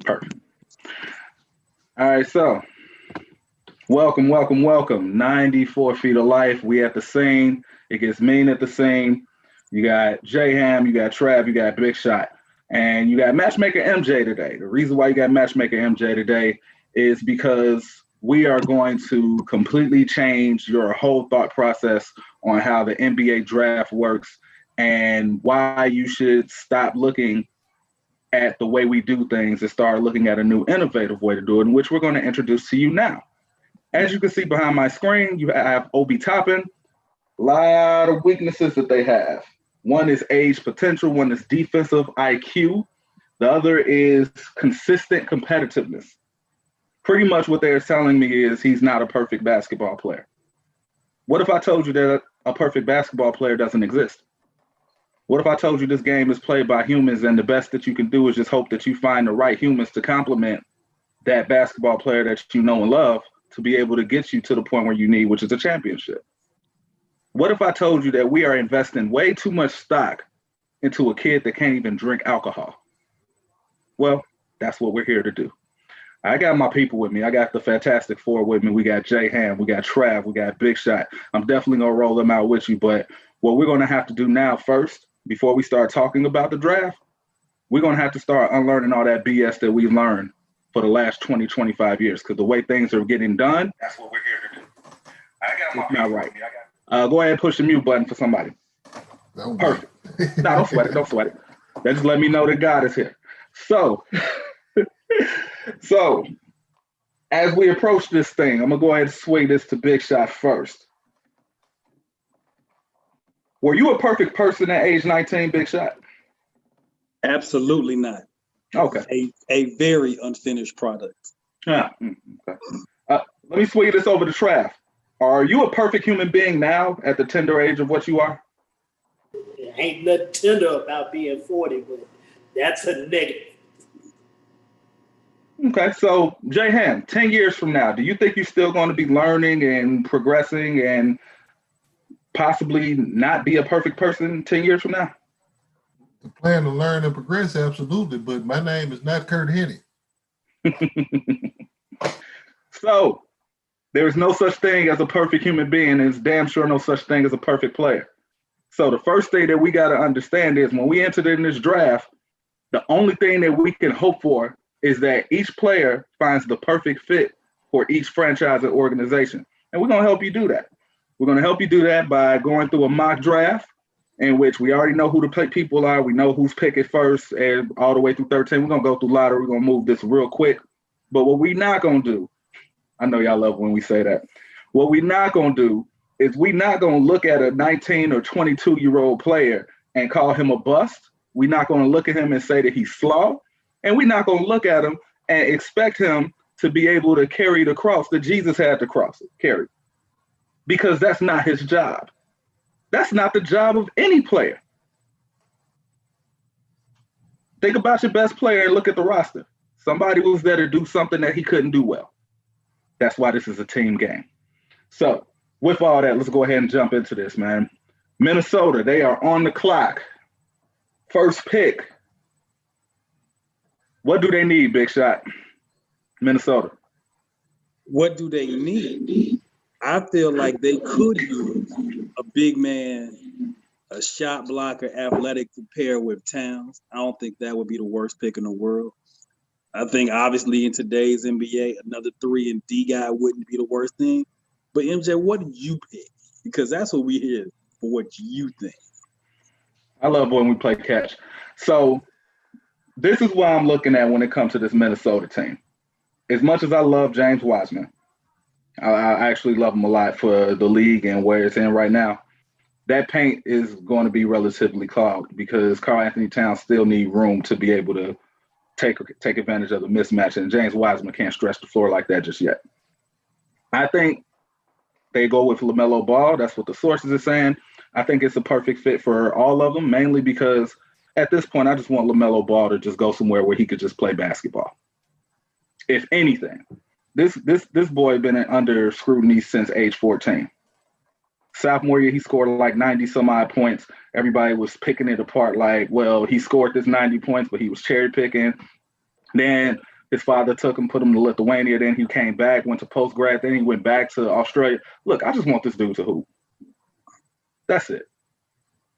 Perfect. All right, so welcome. 94 feet of life. We at the scene. It gets mean at the scene. You got J Ham, you got Trav, you got Big Shot, and you got Matchmaker MJ today. The reason why you got Matchmaker MJ today is because we are going to completely change your whole thought process on how the NBA draft works and why you should stop looking at the way we do things and start looking at a new innovative way to do it, in which we're going to introduce to you now. As you can see behind my screen, you have Obi Toppin. A lot of weaknesses that they have. One is age potential, one is defensive IQ. The other is consistent competitiveness. Pretty much what they're telling me is he's not a perfect basketball player. What if I told you that a perfect basketball player doesn't exist? What if I told you this game is played by humans and the best that you can do is just hope that you find the right humans to complement that basketball player that you know and love to be able to get you to the point where you need, which is a championship? What if I told you that we are investing way too much stock into a kid that can't even drink alcohol? Well, that's what we're here to do. I got my people with me. I got the Fantastic Four with me. We got J Ham, we got Trav, we got Big Shot. I'm definitely going to roll them out with you. But what we're going to have to do now first, before we start talking about the draft, we're going to have to start unlearning all that BS that we've learned for the last 20, 25 years. Because the way things are getting done, that's what we're here to do. I got my people with me. Go ahead and push the mute button for somebody. Perfect. No, don't sweat it. Don't sweat it. That just let me know that God is here. So, as we approach this thing, I'm going to go ahead and swing this to Big Shot first. Were you a perfect person at age 19, Big Shot? Absolutely not. Okay. A very unfinished product. Okay. Let me swing this over to Trav. Are you a perfect human being now at the tender age of what you are? Ain't nothing tender about being 40, but that's a negative. Okay, so J Ham, 10 years from now, do you think you're still going to be learning and progressing and possibly not be a perfect person 10 years from now? The plan to learn and progress, absolutely, but my name is not Kurt Hennig. So, there's no such thing as a perfect human being, and it's damn sure no such thing as a perfect player. So the first thing that we got to understand is when we entered in this draft, the only thing that we can hope for is that each player finds the perfect fit for each franchise and organization. And we're going to help you do that. We're going to help you do that by going through a mock draft in which we already know who the people are. We know who's picking first and all the way through 13. We're going to go through lottery. We're going to move this real quick. But what we're not going to do, I know y'all love when we say that. What we're not going to do is we're not going to look at a 19 or 22-year-old player and call him a bust. We're not going to look at him and say that he's flawed. And we're not going to look at him and expect him to be able to carry the cross that Jesus had to carry. Because that's not his job. That's not the job of any player. Think about your best player and look at the roster. Somebody was there to do something that he couldn't do well. That's why this is a team game. So with all that, let's go ahead and jump into this, man. Minnesota, they are on the clock. First pick. What do they need, Big Shot? Minnesota. What do they need? I feel like they could use a big man, a shot blocker, athletic to pair with Towns. I don't think that would be the worst pick in the world. I think obviously in today's NBA, another 3-and-D guy wouldn't be the worst thing. But MJ, what do you pick? Because that's what we hear for what you think. I love when we play catch. So this is what I'm looking at when it comes to this Minnesota team. As much as I love James Wiseman, I actually love him a lot for the league and where it's in right now. That paint is going to be relatively clogged because Karl-Anthony Towns still need room to be able to take advantage of the mismatch, and James Wiseman can't stretch the floor like that just yet. I think they go with LaMelo Ball. That's what the sources are saying. I think it's a perfect fit for all of them, mainly because at this point, I just want LaMelo Ball to just go somewhere where he could just play basketball. If anything, this boy been under scrutiny since age 14. Sophomore year, he scored like 90 some odd points. Everybody was picking it apart like, well, he scored this 90 points, but he was cherry picking. Then His father took him, put him to Lithuania. Then he came back, went to post grad. Then he went back to Australia. Look, I just want this dude to hoop. That's it.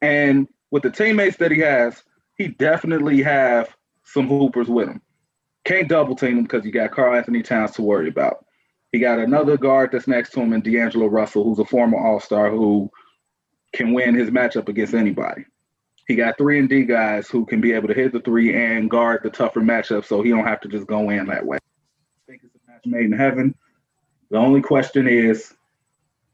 And with the teammates that he has, he definitely have some hoopers with him. Can't double team him because you got Karl Anthony Towns to worry about. He got another guard that's next to him in D'Angelo Russell, who's a former All-Star who can win his matchup against anybody. He got 3-and-D guys who can be able to hit the three and guard the tougher matchup, so he don't have to just go in that way. I think it's a match made in heaven. The only question is,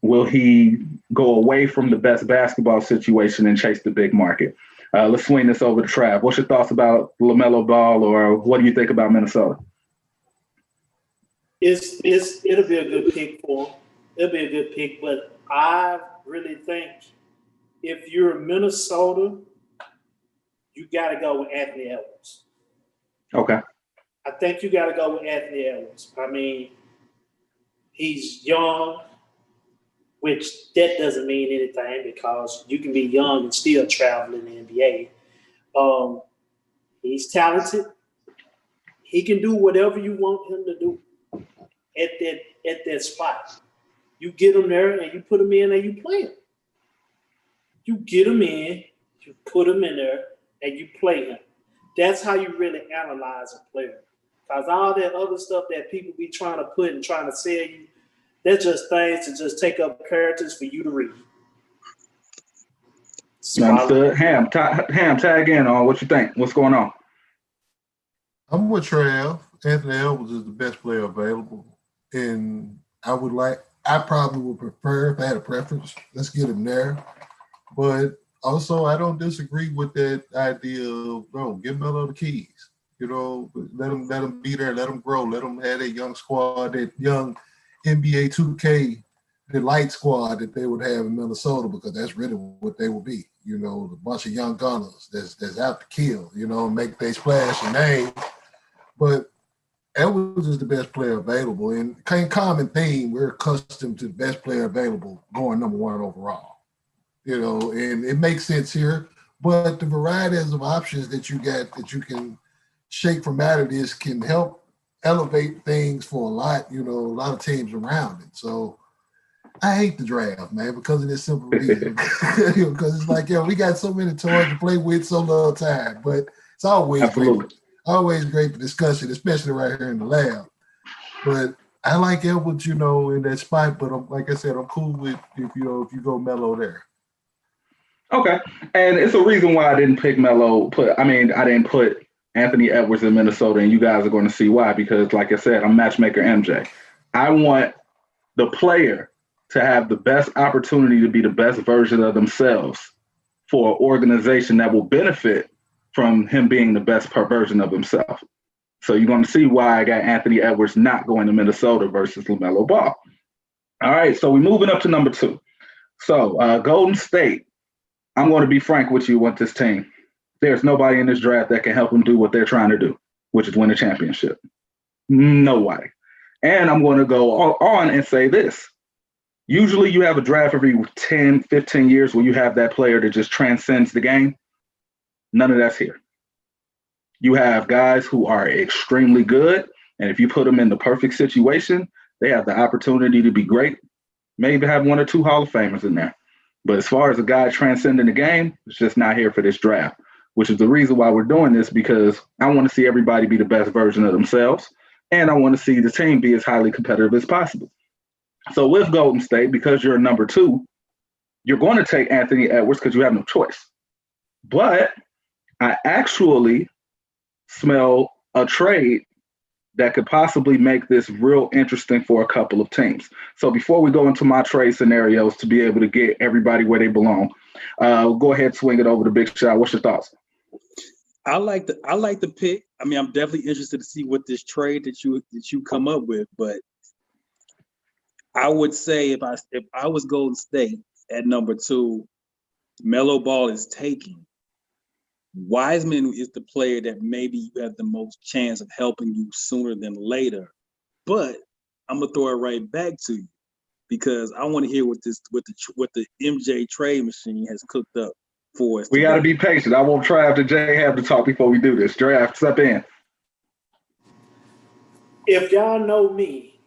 will he go away from the best basketball situation and chase the big market? Let's swing this over to Trav. What's your thoughts about LaMelo Ball, or what do you think about Minnesota? It'll be a good pick for him. It'll be a good pick, but I really think if you're Minnesota, you got to go with Anthony Edwards. Okay. I think you got to go with Anthony Edwards. I mean, he's young, which that doesn't mean anything because you can be young and still travel in the NBA. He's talented. He can do whatever you want him to do at that spot. You get him there and you put him in and you play him. You get him in, you put him in there, and you play him. That's how you really analyze a player. Because all that other stuff that people be trying to put and trying to sell you, they're just things to just take up characters for you to read. Understood. Ham, tag in on what you think. What's going on? I'm with Trav. Anthony Edwards is the best player available. And I probably would prefer, if I had a preference, let's get him there. But also, I don't disagree with that idea of, bro, give Melo the keys. You know, let him be there, let him grow, let him have that young squad, that young NBA 2K, the light squad that they would have in Minnesota, because that's really what they will be. You know, a bunch of young gunners that's out to kill, you know, make they splash and name. But Edwards is the best player available. And common theme, we're accustomed to the best player available going number one overall. You know, and it makes sense here. But the varieties of options that you get that you can shake from out of this can help elevate things for a lot of teams around it. So I hate the draft, man, because of this simple reason. Because it's like, we got so many toys to play with so little time. But it's always great for discussion, especially right here in the lab. But I like Edwards, in that spot. But like I said, I'm cool with if you go Melo there. Okay, and it's a reason why I didn't pick Melo. I didn't put Anthony Edwards in Minnesota, and you guys are going to see why. Because, like I said, I'm matchmaker MJ. I want the player to have the best opportunity to be the best version of themselves for an organization that will benefit from him being the best version of himself. So you're going to see why I got Anthony Edwards not going to Minnesota versus LaMelo Ball. All right, so we're moving up to number 2. So Golden State. I'm going to be frank with you with this team. There's nobody in this draft that can help them do what they're trying to do, which is win a championship. Nobody. And I'm going to go on and say this. Usually you have a draft every 10, 15 years where you have that player that just transcends the game. None of that's here. You have guys who are extremely good, and if you put them in the perfect situation, they have the opportunity to be great. Maybe have 1 or 2 Hall of Famers in there. But as far as a guy transcending the game, it's just not here for this draft, which is the reason why we're doing this, because I want to see everybody be the best version of themselves, and I want to see the team be as highly competitive as possible. So with Golden State, because you're number 2, you're going to take Anthony Edwards because you have no choice. But I actually smell a trade that could possibly make this real interesting for a couple of teams. So before we go into my trade scenarios to be able to get everybody where they belong, go ahead, swing it over to Big Shot. What's your thoughts? I like the pick. I mean, I'm definitely interested to see what this trade that you come up with. But I would say if I was Golden State at number 2, Melo Ball is taking. Wiseman is the player that maybe you have the most chance of helping you sooner than later. But I'm gonna throw it right back to you because I want to hear what the MJ trade machine has cooked up for us. We got to be patient. I won't try after Jay have to talk before we do this. Draft, step in. if y'all know me,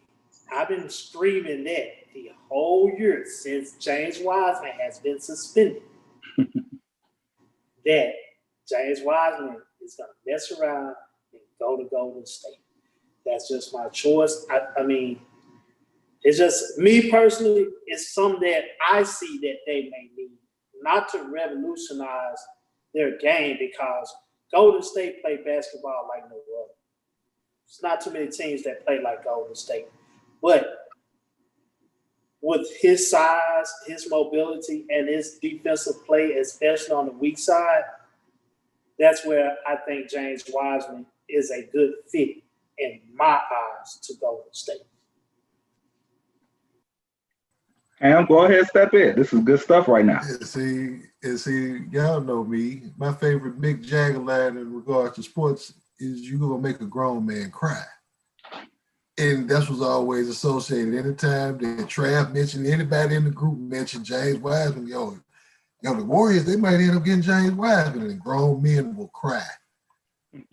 I've been screaming that the whole year since James Wiseman has been suspended. That James Wiseman is going to mess around and go to Golden State. That's just my choice. I mean, it's just me personally. It's something that I see that they may need, not to revolutionize their game, because Golden State play basketball like no other. It's not too many teams that play like Golden State, but with his size, his mobility, and his defensive play, especially on the weak side, that's where I think James Wiseman is a good fit in my eyes to Golden State. Ham, go ahead, step in. This is good stuff right now. See, y'all know me. My favorite Mick Jagger line in regards to sports is "You gonna make a grown man cry," and that was always associated. Anytime that Trav mentioned, anybody in the group mentioned James Wiseman, yo, the Warriors, they might end up getting James Wiseman, and grown men will cry.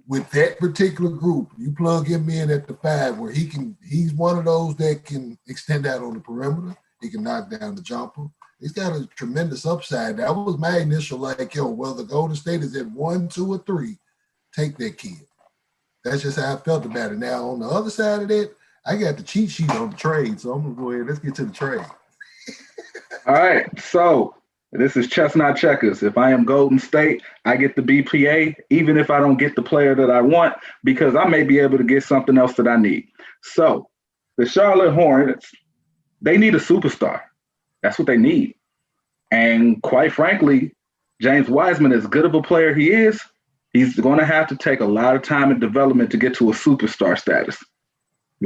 With that particular group, you plug him in at the 5, where he's one of those that can extend out on the perimeter. He can knock down the jumper. He's got a tremendous upside. That was my initial, like, yo, whether Golden State is at 1, 2, or 3, take that kid. That's just how I felt about it. Now, on the other side of that, I got the cheat sheet on the trade, so I'm going to go ahead. Let's get to the trade. All right, so this is chestnut checkers. If I am Golden State, I get the BPA, even if I don't get the player that I want, because I may be able to get something else that I need. So the Charlotte Hornets, they need a superstar. That's what they need. And quite frankly, James Wiseman, as good of a player he is, he's going to have to take a lot of time and development to get to a superstar status.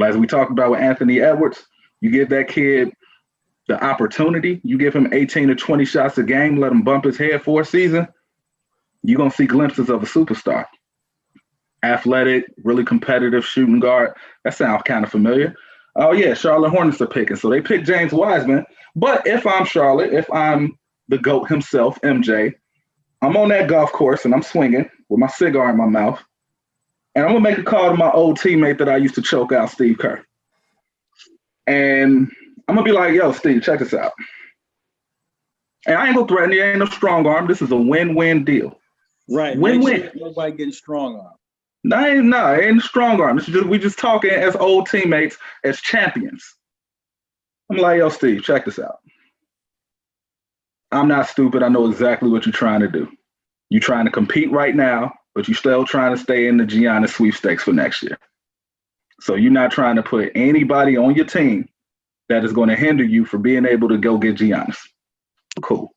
As we talked about with Anthony Edwards, you give that kid the opportunity, you give him 18 to 20 shots a game, let him bump his head for a season, you're going to see glimpses of a superstar. Athletic, really competitive shooting guard. That sounds kind of familiar. Oh, yeah, Charlotte Hornets are picking. So they picked James Wiseman. But if I'm Charlotte, if I'm the GOAT himself, MJ, I'm on that golf course and I'm swinging with my cigar in my mouth. And I'm going to make a call to my old teammate that I used to choke out, Steve Kerr. And I'm going to be like, yo, Steve, check this out. And I ain't going to threaten you. Ain't no strong arm. This is a win-win deal. Right. Win-win. Sure nobody getting strong arm. No, it ain't a strong arm. We just talking as old teammates, as champions. I'm like, yo, Steve, check this out. I'm not stupid. I know exactly what you're trying to do. You're trying to compete right now, but you're still trying to stay in the Giannis sweepstakes for next year. So you're not trying to put anybody on your team that is going to hinder you from being able to go get Giannis. Cool.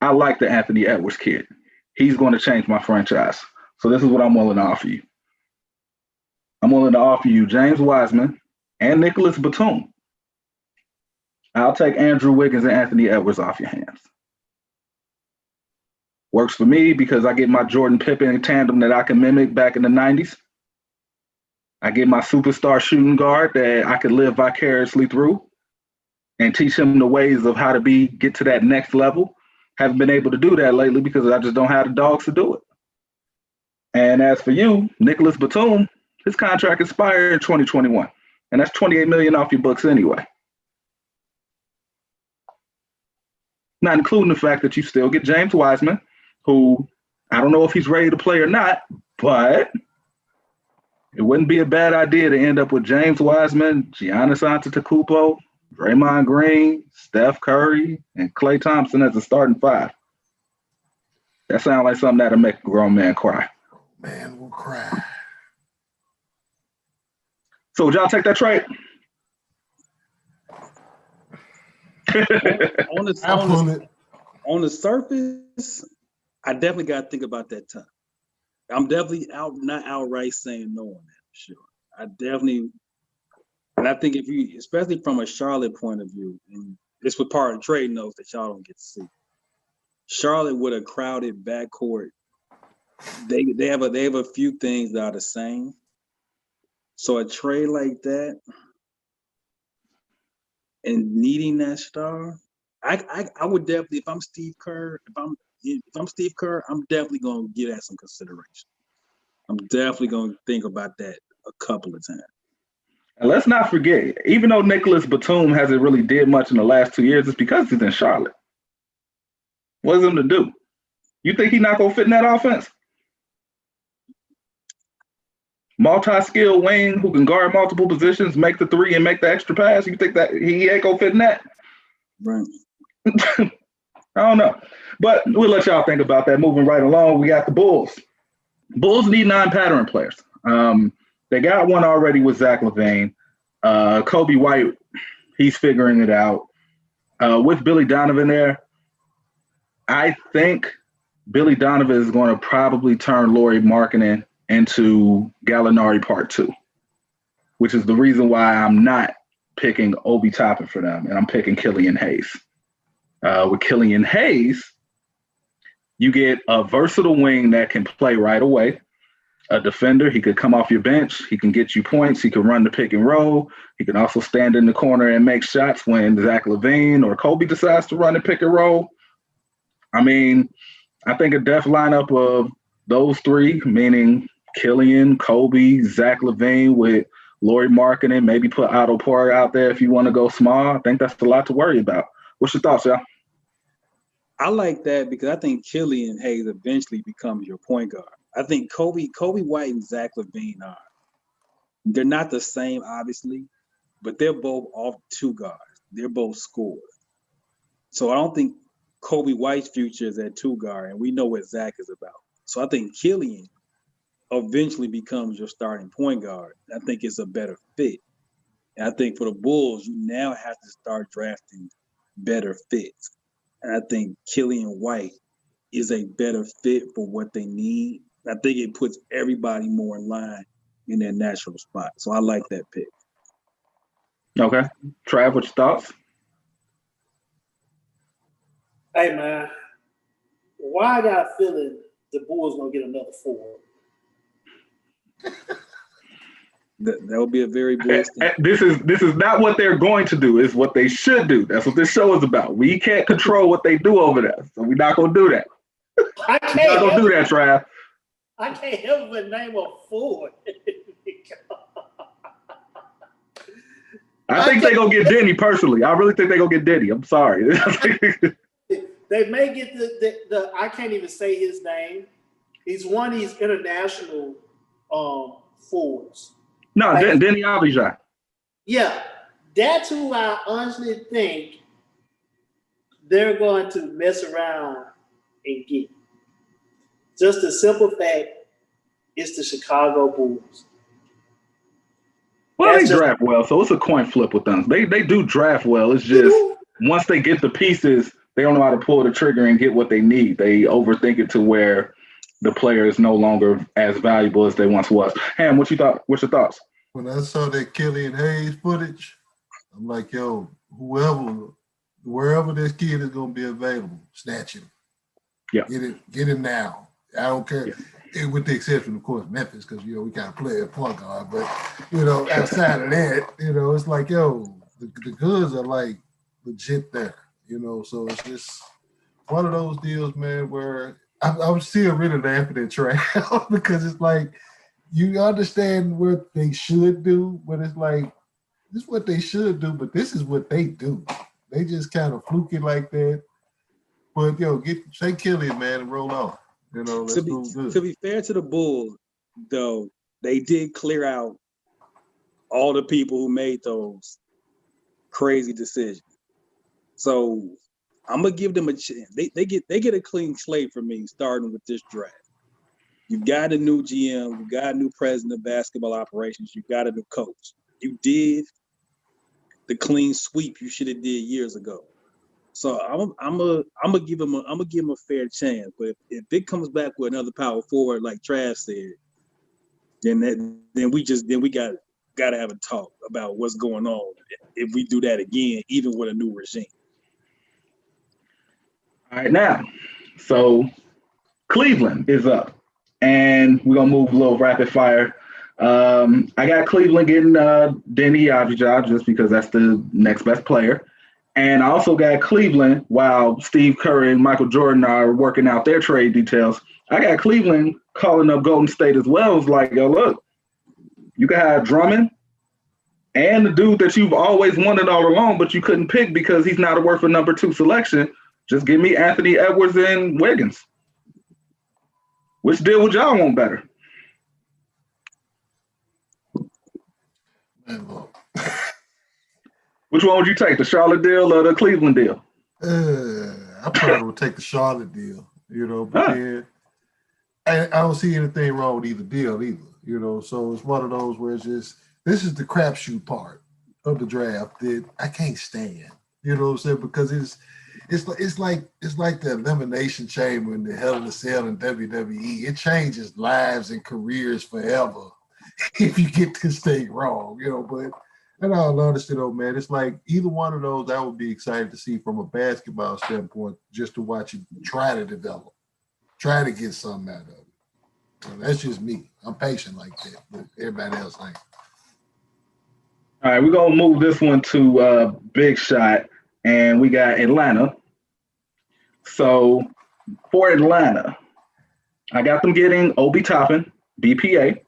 I like the Anthony Edwards kid. He's going to change my franchise. So this is what I'm willing to offer you. I'm willing to offer you James Wiseman and Nicholas Batum. I'll take Andrew Wiggins and Anthony Edwards off your hands. Works for me because I get my Jordan Pippen tandem that I can mimic back in the 90s. I get my superstar shooting guard that I could live vicariously through and teach him the ways of how to get to that next level. Haven't been able to do that lately because I just don't have the dogs to do it. And as for you, Nicholas Batum, his contract expired in 2021. And that's $28 million off your books anyway. Not including the fact that you still get James Wiseman, who I don't know if he's ready to play or not, but it wouldn't be a bad idea to end up with James Wiseman, Giannis Antetokounmpo, Draymond Green, Steph Curry, and Klay Thompson as a starting 5. That sounds like something that'll make a grown man cry. Man will cry. So would y'all take that trade? On the surface, I definitely got to think about that time. I'm definitely not outright saying no on that, for sure. I definitely, and I think if you, especially from a Charlotte point of view, and this was part of the trade notes that y'all don't get to see. Charlotte with a crowded backcourt, they have a few things that are the same. So a trade like that and needing that star, I would definitely, if I'm Steve Kerr, I'm definitely gonna give that some consideration. I'm definitely gonna think about that a couple of times. And let's not forget, even though Nicholas Batum hasn't really did much in the last 2 years, it's because he's in Charlotte. What's him to do? You think he's not gonna fit in that offense? Multi-skilled wing who can guard multiple positions, make the three and make the extra pass. You think that he ain't gonna fit in that? Right. I don't know. But we'll let y'all think about that. Moving right along, we got the Bulls. Bulls need non-pattern players. They got one already with Zach LaVine. Kobe White, he's figuring it out. With Billy Donovan there, I think Billy Donovan is going to probably turn Lauri Markkanen into Gallinari Part 2, which is the reason why I'm not picking Obi Toppin for them, and I'm picking Killian Hayes. With Killian Hayes, you get a versatile wing that can play right away. A defender, he could come off your bench. He can get you points. He can run the pick and roll. He can also stand in the corner and make shots when Zach LaVine or Kobe decides to run the pick and roll. I mean, I think a depth lineup of those three, meaning Killian, Kobe, Zach LaVine with Lauri Markkanen, maybe put Otto Porter out there if you want to go small. I think that's a lot to worry about. What's your thoughts, y'all? I like that because I think Killian Hayes eventually becomes your point guard. I think Kobe White and Zach LaVine they're not the same, obviously, but they're both off two guards. They're both scorers. So I don't think Kobe White's future is at two guard, and we know what Zach is about. So I think Killian eventually becomes your starting point guard. I think it's a better fit. And I think for the Bulls, you now have to start drafting better fits. And I think Killian White is a better fit for what they need. I think it puts everybody more in line in their natural spot. So I like that pick. Okay. Trav, what's your thoughts? Hey, man, why I got a feeling the Bulls going to get another 4? That would be a very Bulls thing. This is not what they're going to do. It's what they should do. That's what this show is about. We can't control what they do over there, so we're not going to do that. I We're not going to do that, Trav. I can't help but name a 4. I think they're going to get Denny personally. I really think they're going to get Denny. I'm sorry. They may get the I can't even say his name. He's one of these international forwards. No, like, Denny Avdija. Yeah, that's who I honestly think they're going to mess around and get. Just the simple fact, it's the Chicago Bulls. Well, they draft well, so it's a coin flip with them. They do draft well. It's just once they get the pieces, they don't know how to pull the trigger and get what they need. They overthink it to where the player is no longer as valuable as they once was. Ham, what you thought? What's your thoughts? When I saw that Killian Hayes footage, I'm like, yo, wherever this kid is going to be available, snatch him. Yeah. Get him now. I don't care. Yeah. With the exception, of course, Memphis, because, we got to play a point guard. But, outside of that, it's like, yo, the goods are like legit there, So it's just one of those deals, man, where I'm still really laughing at Trav because it's like, you understand what they should do, but it's like, this is what they should do, but this is what they do. They just kind of fluke it like that. But, say Killian, man, and roll on. To be fair to the Bulls, though, they did clear out all the people who made those crazy decisions. So I'm gonna give them a chance. They get a clean slate for me starting with this draft. You got a new GM, you got a new president of basketball operations, you got a new coach. You did the clean sweep you should have did years ago. So I'm gonna give him a fair chance. But if it comes back with another power forward like Trav said, then we gotta have a talk about what's going on if we do that again, even with a new regime. All right, now, so Cleveland is up, and we're gonna move a little rapid fire. I got Cleveland getting Denny Avdija just because that's the next best player. And I also got Cleveland, while Steve Kerr and Michael Jordan are working out their trade details, I got Cleveland calling up Golden State as well. It's like, yo, look, You can have Drummond and the dude that you've always wanted all along, but you couldn't pick because he's not worth a number 2 selection. Just give me Anthony Edwards and Wiggins. Which deal would y'all want better? Man, look. Which one would you take, the Charlotte deal or the Cleveland deal? I probably would take the Charlotte deal, but then I don't see anything wrong with either deal either, so it's one of those where it's just, this is the crapshoot part of the draft that I can't stand, what I'm saying? Because it's like the Elimination Chamber and the Hell in a Cell in WWE. It changes lives and careers forever if you get this thing wrong, but in all honesty though, man, it's like either one of those I would be excited to see from a basketball standpoint, just to watch it try to develop, try to get something out of it. So that's just me. I'm patient like that, but everybody else ain't. All right, we're going to move this one to Big Shot, and we got Atlanta. So for Atlanta, I got them getting Obi Toppin, BPA,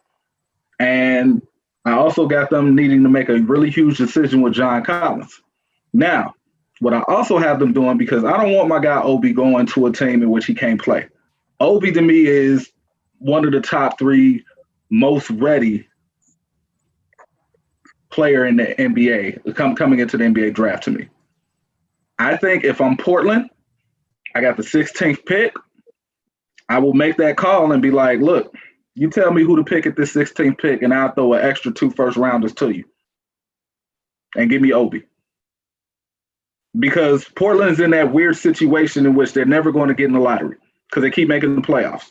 and I also got them needing to make a really huge decision with John Collins. Now, what I also have them doing, because I don't want my guy Obi going to a team in which he can't play. Obi to me is one of the top 3 most ready player in the NBA coming into the NBA draft to me. I think if I'm Portland, I got the 16th pick. I will make that call and be like, look, you tell me who to pick at this 16th pick, and I'll throw an extra 2 first-rounders to you. And give me Obi. Because Portland's in that weird situation in which they're never going to get in the lottery because they keep making the playoffs.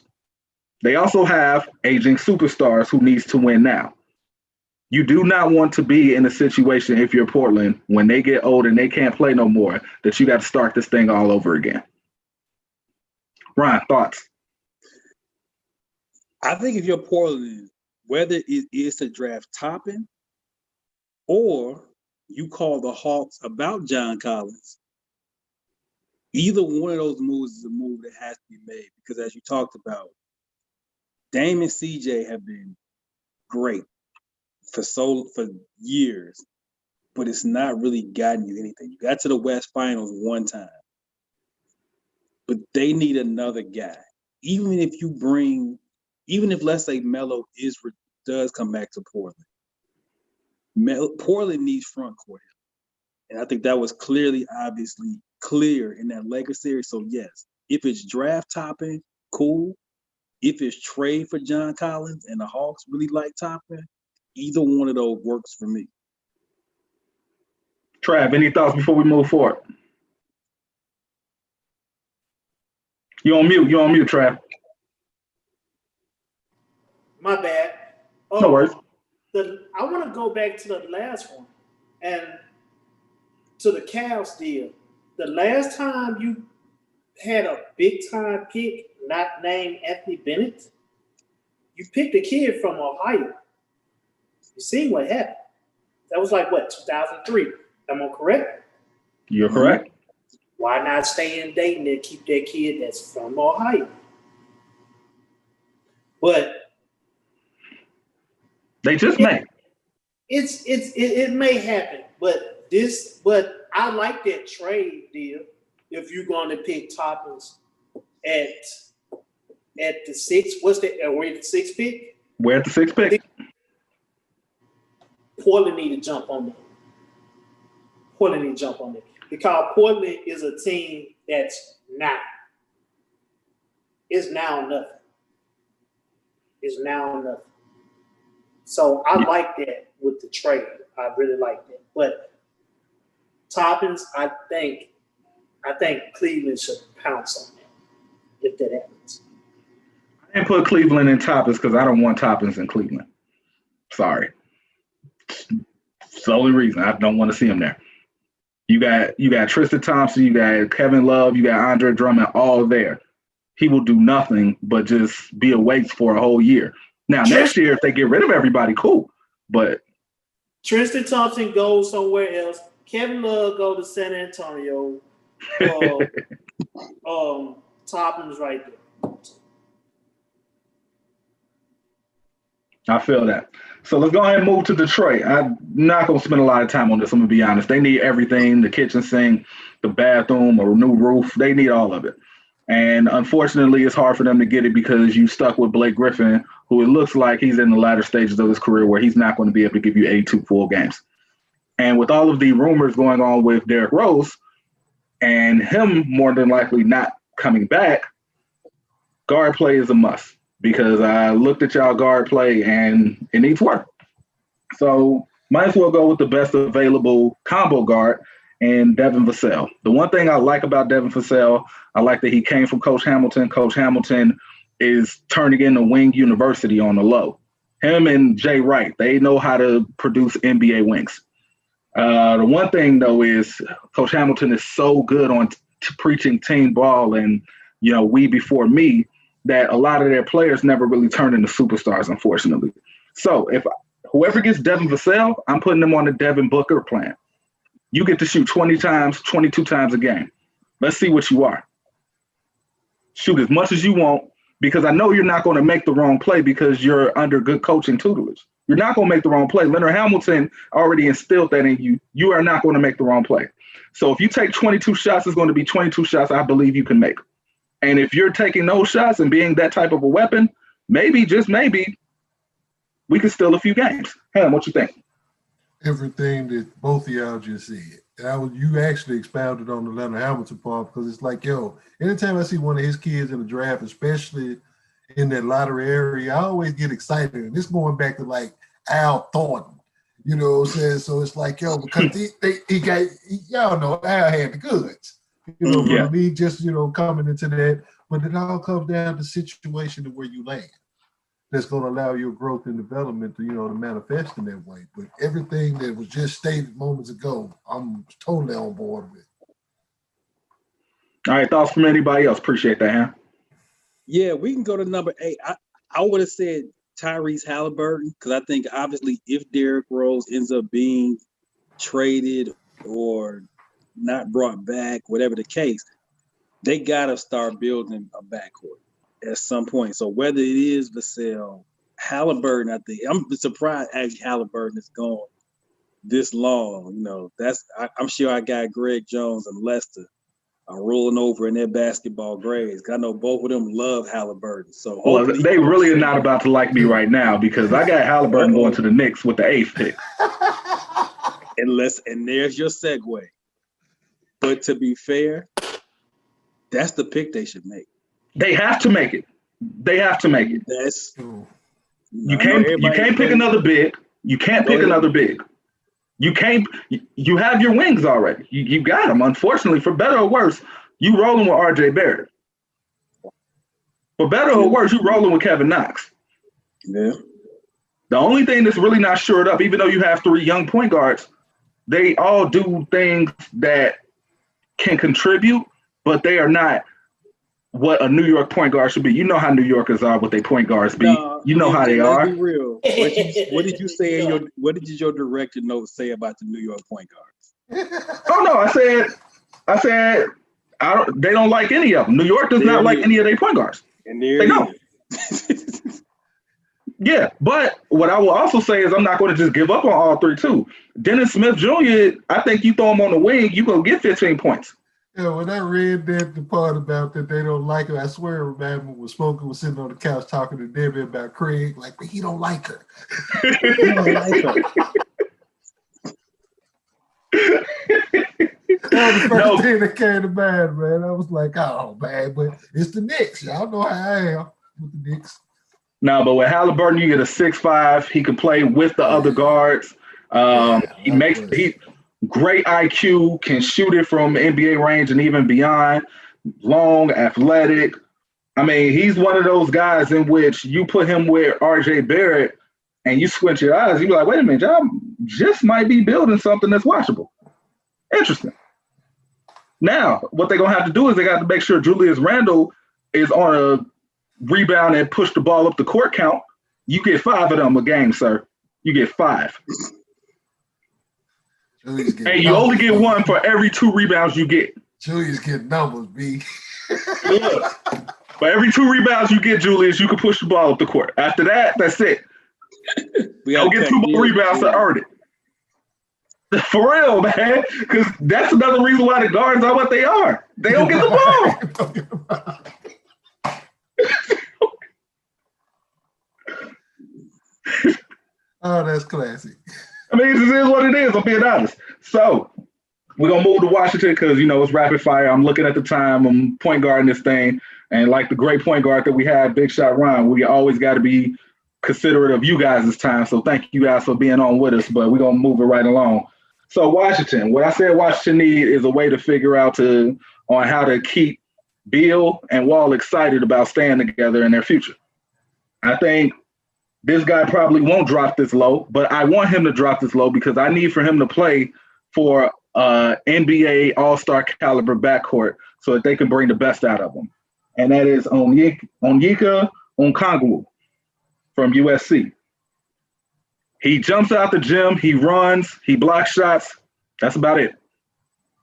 They also have aging superstars who needs to win now. You do not want to be in a situation, if you're Portland, when they get old and they can't play no more, that you got to start this thing all over again. Ryan, thoughts? I think if you're Portland, whether it is to draft Toppin or you call the Hawks about John Collins, either one of those moves is a move that has to be made. Because as you talked about, Dame and CJ have been great for years, but it's not really gotten you anything. You got to the West Finals one time, but they need another guy. Even if let's say Melo does come back to Portland, Portland needs front court, and I think that was obviously clear in that Lakers series. So yes, if it's draft Toppin, cool. If it's trade for John Collins and the Hawks really like Toppin, either one of those works for me. Trav, any thoughts before we move forward? You're on mute, Trav. My bad. No worries. I want to go back to the last one and to the Cavs deal. The last time you had a big time pick not named Anthony Bennett, you picked a kid from Ohio. You seen what happened. That was like, 2003? Am I correct? You're correct. Why not stay in Dayton and keep that kid that's from Ohio? But they just may. It may happen, but I like that trade deal. If you're going to pick Toppins at the 6th, we're at the 6th pick. We're at the 6th pick. Portland need to jump on that. Because Portland is a team that's now nothing. It's now nothing. So I like that with the trade. I really like that. But Toppins, I think Cleveland should pounce on that if that happens. I didn't put Cleveland in Toppins because I don't want Toppins in Cleveland. Sorry. It's the only reason. I don't want to see him there. You got Tristan Thompson, you got Kevin Love, you got Andre Drummond, all there. He will do nothing but just be a waste for a whole year. Now, next year, if they get rid of everybody, cool. But Tristan Thompson goes somewhere else. Kevin Love go to San Antonio. Toppins right there. I feel that. So let's go ahead and move to Detroit. I'm not going to spend a lot of time on this. I'm going to be honest. They need everything, the kitchen sink, the bathroom, a new roof. They need all of it. And unfortunately, it's hard for them to get it because you stuck with Blake Griffin, who it looks like he's in the latter stages of his career where he's not going to be able to give you 82 full games. And with all of the rumors going on with Derrick Rose and him more than likely not coming back, guard play is a must because I looked at y'all guard play and it needs work. So might as well go with the best available combo guard and Devin Vassell. The one thing I like about Devin Vassell, I like that he came from Coach Hamilton. Coach Hamilton is turning into Wing University on the low. Him and Jay Wright, they know how to produce NBA wings. The one thing, though, is Coach Hamilton is so good on preaching team ball and, we before me, that a lot of their players never really turn into superstars, unfortunately. So if whoever gets Devin Vassell, I'm putting them on the Devin Booker plan. You get to shoot 20 times, 22 times a game. Let's see what you are. Shoot as much as you want because I know you're not going to make the wrong play because you're under good coaching tutelage. You're not going to make the wrong play. Leonard Hamilton already instilled that in you. You are not going to make the wrong play. So if you take 22 shots, it's going to be 22 shots I believe you can make. And if you're taking those shots and being that type of a weapon, maybe, just maybe, we can steal a few games. Ham, what you think? Everything that both of y'all just said. You actually expounded on the Leonard Hamilton part because it's like, anytime I see one of his kids in the draft, especially in that lottery area, I always get excited. And this going back to like Al Thornton, you know what I'm saying? So it's like, because he got, y'all know, Al had the goods, from me just, coming into that. But it all comes down to situation of where you land. That's going to allow your growth and development to, to manifest in that way. But everything that was just stated moments ago, I'm totally on board with. All right, thoughts from anybody else? Appreciate that, Ham. Yeah, we can go to number 8. I would have said Tyrese Halliburton because I think obviously if Derrick Rose ends up being traded or not brought back, whatever the case, they got to start building a backcourt at some point. So whether it is Vassell, Halliburton, I think I'm surprised actually Halliburton is gone this long. I'm sure I got Greg Jones and Lester are rolling over in their basketball grades. I know both of them love Halliburton. So they really are not about to like me right now because I got Halliburton going to the Knicks with the 8th pick. And there's your segue. But to be fair, that's the pick they should make. They have to make it. That's you can't pick another big. You can't pick another big. You can't. You have your wings already. You got them. Unfortunately, for better or worse, you rolling with RJ Barrett. For better or worse, you rolling with Kevin Knox. Yeah. The only thing that's really not shored up, even though you have 3 young point guards, they all do things that can contribute, but they are not what a New York point guard should be. You know how New Yorkers are with their point guards be. How they are. Be real. What did you say what did your director note say about the New York point guards? Oh no, I said they don't like any of them. New York does not like any of their point guards. And they don't. Yeah, but what I will also say is I'm not going to just give up on all 3 too. Dennis Smith Jr., I think you throw him on the wing, you gonna get 15 points. Yeah, when I read the part about that they don't like her, I swear Madman was sitting on the couch talking to Debbie about Craig, like, but he don't like her. He don't like her. That was the first thing that came to mind, man. I was like, oh, man, but it's the Knicks. Y'all know how I am with the Knicks. No, but with Halliburton, you get a 6'5". He can play with the other guards. He great IQ, can shoot it from NBA range and even beyond. Long, athletic. I mean, he's one of those guys in which you put him with RJ Barrett and you squint your eyes, you be like, wait a minute, y'all just might be building something that's watchable. Interesting. Now, what they're going to have to do is they got to make sure Julius Randle is on a rebound and push the ball up the court count. You get 5 of them a game, sir. You get 5. And you only get 1 for every 2 rebounds you get. Julius get numbers, B. Yeah. For every 2 rebounds you get, Julius, you can push the ball up the court. After that, that's it. Go get 2 more rebounds to earn it. For real, man. Because that's another reason why the guards are what they are. They don't get the ball. Oh, that's classic. I mean, this is what it is. I'm being honest. So we're gonna move to Washington because it's rapid fire. I'm looking at the time. I'm point guarding this thing, and like the great point guard that we have, Big Shot Ron, we always got to be considerate of you guys' time. So thank you guys for being on with us. But we're gonna move it right along. So Washington, what I said Washington need is a way to figure out on how to keep Beal and Wall excited about staying together in their future. I think this guy probably won't drop this low, but I want him to drop this low because I need for him to play for NBA All-Star caliber backcourt so that they can bring the best out of him. And that is Onyeka Okongwu from USC. He jumps out the gym, he runs, he blocks shots. That's about it.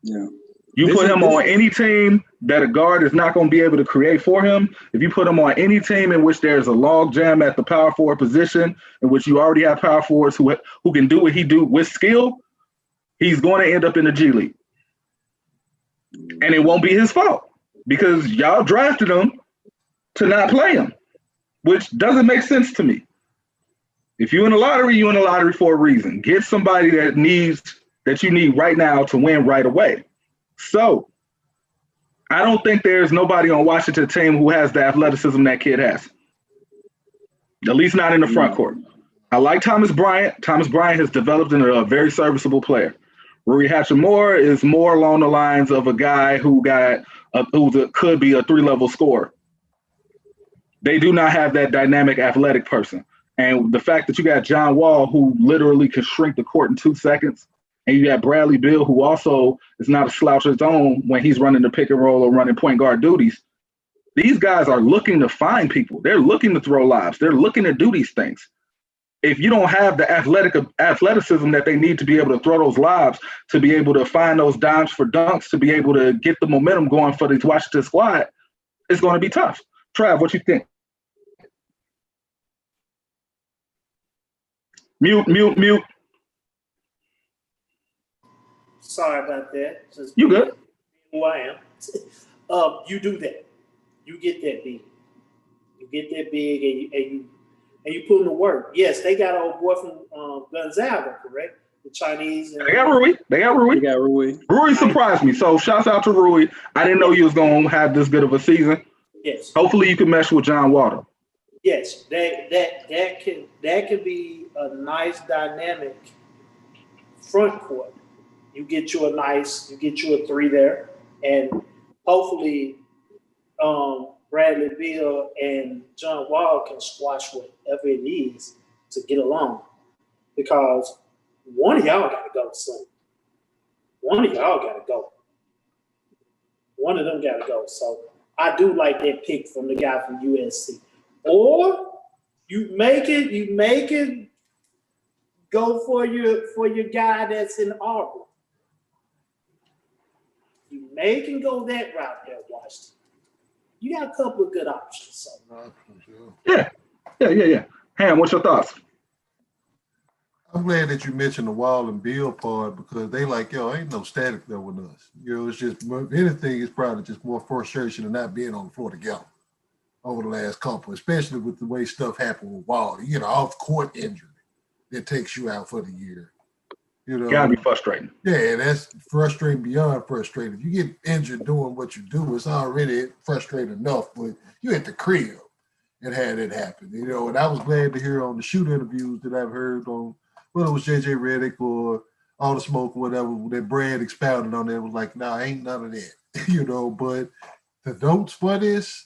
Yeah. You put him on any team that a guard is not going to be able to create for him. If you put him on any team in which there's a log jam at the power forward position, in which you already have power forwards who can do what he do with skill, he's going to end up in the G League. And it won't be his fault because y'all drafted him to not play him, which doesn't make sense to me. If you're in the lottery, you're in the lottery for a reason. Get somebody that you need right now to win right away. So I don't think there's nobody on Washington team who has the athleticism that kid has. At least not in the front court. I like Thomas Bryant. Thomas Bryant has developed into a very serviceable player. Rui Hachimura is more along the lines of a guy who could be a 3-level scorer. They do not have that dynamic athletic person. And the fact that you got John Wall, who literally can shrink the court in 2 seconds, and you got Bradley Beal, who also is not a slouch of his own when he's running the pick and roll or running point guard duties. These guys are looking to find people. They're looking to throw lobs. They're looking to do these things. If you don't have the athleticism that they need to be able to throw those lobs, to be able to find those dimes for dunks, to be able to get the momentum going for this Washington squad, it's going to be tough. Trav, what you think? Mute. Sorry about that. Just you good? Who I am. You do that. You get that big. You get that big, and you put in the work. Yes, they got an old boy from Gonzaga, correct? The Chinese. They got Rui. Rui surprised me. So shouts out to Rui. I didn't know you was gonna have this good of a season. Yes. Hopefully you can mesh with John Water. Yes, that can be a nice dynamic front court. You get you a 3 there, and hopefully Bradley Beal and John Wall can squash whatever it is to get along, because one of y'all got to go soon. One of y'all got to go. One of them got to go. So I do like that pick from the guy from USC. Or you make it go for your guy that's in Auburn. You can go that route there, Washington. You got a couple of good options. So. Yeah. Ham, what's your thoughts? I'm glad that you mentioned the Wall and Beal part, because they like, ain't no static there with us. It's just, if anything, it's probably just more frustration of not being on the floor together over the last couple, especially with the way stuff happened with Wall. Off-court injury that takes you out for the year. Gotta be frustrating. Yeah, that's frustrating beyond frustrating. If you get injured doing what you do, it's already frustrating enough, but you at the crib and had it happen. And I was glad to hear on the shoot interviews that I've heard on, whether it was JJ Redick or All the Smoke or whatever, that Brad expounded on it, was like, nah, ain't none of that. But the notes for this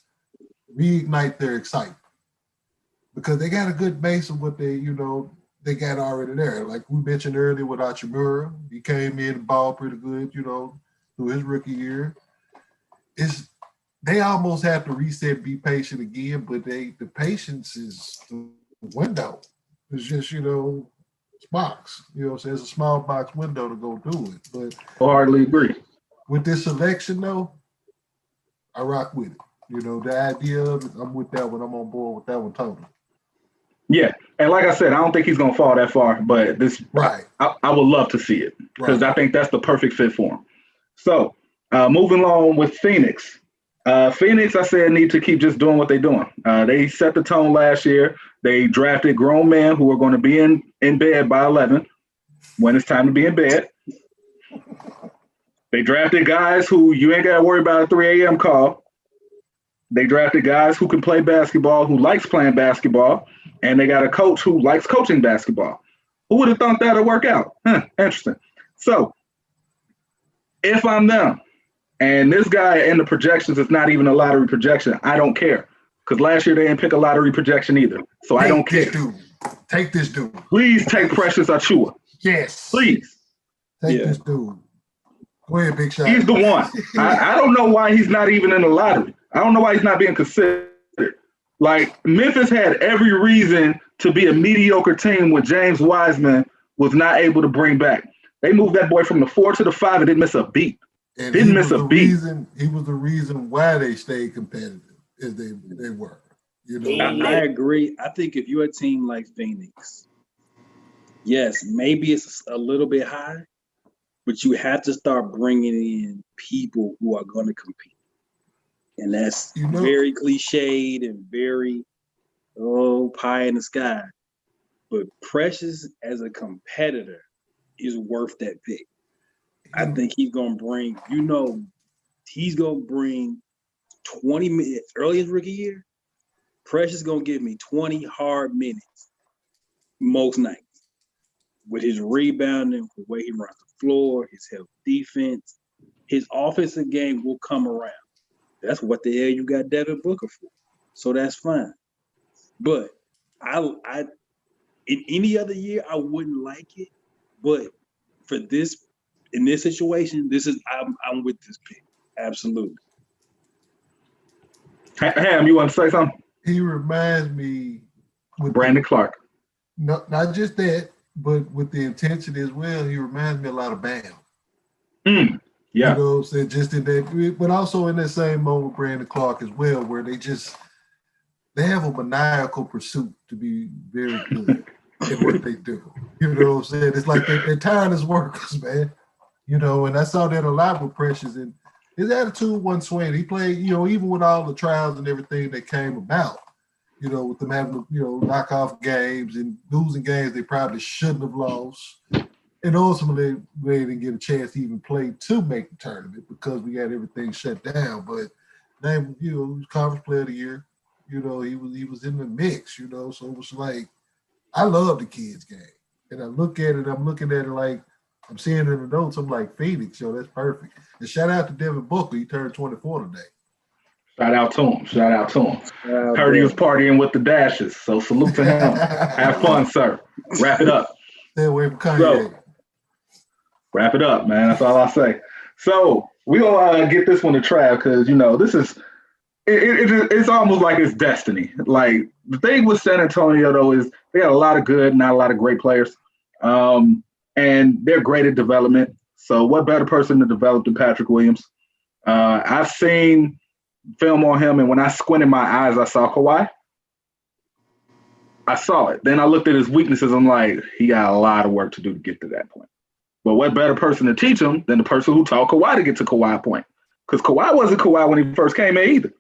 reignite their excitement, because they got a good base of what they got already there. Like we mentioned earlier with Hachimura, he came in and balled pretty good, through his rookie year. They almost have to reset, be patient again, but the patience is the window. It's just, box. So it's a small box window to go do it. But I hardly agree. With this selection, though, I rock with it. The idea of it, I'm with that one. I'm on board with that one totally. Yeah, and like I said, I don't think he's gonna fall that far, but Right. I would love to see it because Right. I think that's the perfect fit for him. So, moving along with Phoenix. Phoenix, I said, need to keep just doing what they're doing. They set the tone last year. They drafted grown men who are going to be in bed by 11 when it's time to be in bed. They drafted guys who you ain't got to worry about a 3 a.m. call. They drafted guys who can play basketball, who likes playing basketball, and they got a coach who likes coaching basketball. Who would have thought that would work out? Interesting. So, if I'm them, and this guy in the projections is not even a lottery projection, I don't care. Because last year they didn't pick a lottery projection either. So I don't care. Take this dude. Please take Precious Achiuwa. Yes. Please. Take this dude. Go ahead, Big Shot. He's the one. I don't know why he's not even in the lottery. I don't know why he's not being considered. Like, Memphis had every reason to be a mediocre team when James Wiseman was not able to bring back. They moved that boy from the 4 to the 5 and didn't miss a beat. And didn't miss a beat. He was the reason why they stayed competitive, as they were. You know, I agree. I think if you're a team like Phoenix, yes, maybe it's a little bit high, but you have to start bringing in people who are going to compete. And that's very cliched and very, pie in the sky. But Precious as a competitor is worth that pick. I think he's going to bring, he's going to bring 20 minutes. Early in his rookie year, Precious is going to give me 20 hard minutes most nights. With his rebounding, the way he runs the floor, his help defense, his offensive game will come around. That's what the hell you got Devin Booker for. So that's fine. But I in any other year, I wouldn't like it. But for this, in this situation, I'm with this pick. Absolutely. Ham, you want to say something? He reminds me with Brandon Clark. No, not just that, but with the intensity as well. He reminds me a lot of Bam. Yeah. You know, so just in that, but also in that same moment, Brandon Clark as well, where they have a maniacal pursuit to be very good in what they do. You know what I'm saying? It's like they're tireless workers, man. You know, and I saw that a lot with Precious, and his attitude wasn't swaying. He played, even with all the trials and everything that came about, with them having, knock off games and losing games they probably shouldn't have lost. And ultimately, they didn't get a chance to even play to make the tournament because we had everything shut down. But then, he was Conference Player of the Year. He was in the mix. So it was like, I love the kids' game, and I'm looking at it like I'm seeing it in the notes. I'm like, Phoenix, that's perfect. And shout out to Devin Booker. He turned 24 today. Shout out to him. Heard he was partying with the Dashes, so salute to him. Have fun, sir. Wrap it up. Stay away from Kanye. So, wrap it up, man. That's all I say. So we're going to get this one to Trav because, this is it's almost like it's destiny. Like, the thing with San Antonio, though, is they got a lot of good, not a lot of great players. And they're great at development. So what better person to develop than Patrick Williams? I've seen film on him, and when I squinted my eyes, I saw Kawhi. I saw it. Then I looked at his weaknesses. I'm like, he got a lot of work to do to get to that point. But what better person to teach him than the person who taught Kawhi to get to Kawhi point? Because Kawhi wasn't Kawhi when he first came in either.